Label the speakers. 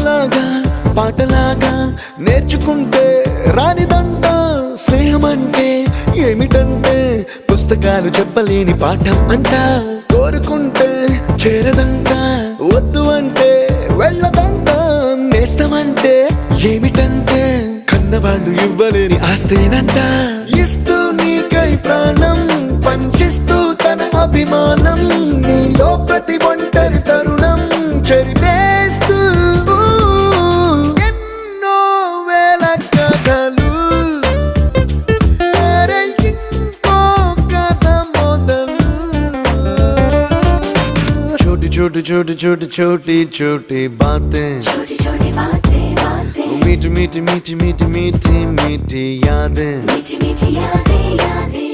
Speaker 1: ఆటలాగా పాటలాగా నేర్చుకుంటే రానిదంట స్నేహం అంటే ఏమిటంటే పుస్తకాలు చెప్పలేని పాఠం అంట కోరుకుంటే చేరదంట వద్దు అంటే వెళ్ళదంట నేస్తమంటే ఏమిటంటే కన్నవాళ్ళు ఇవ్వలేని ఆస్తేనంట ఇస్తూ నీకై ప్రాణం పంచిస్తూ తన అభిమానం నీలో ప్రతి ఒంటరి తరుణం చెరిపేస్తూ ఎన్నో వేల కథలు ఇంకో కథ మొదలు छोटी छोटी छोटी छोटी छोटी छोटी बातें
Speaker 2: छोटी छोटी बातें बातें
Speaker 1: मीठी मीठी मीठी मीठी मीठी मीठी यादें
Speaker 2: मीठी मीठी यादें यादें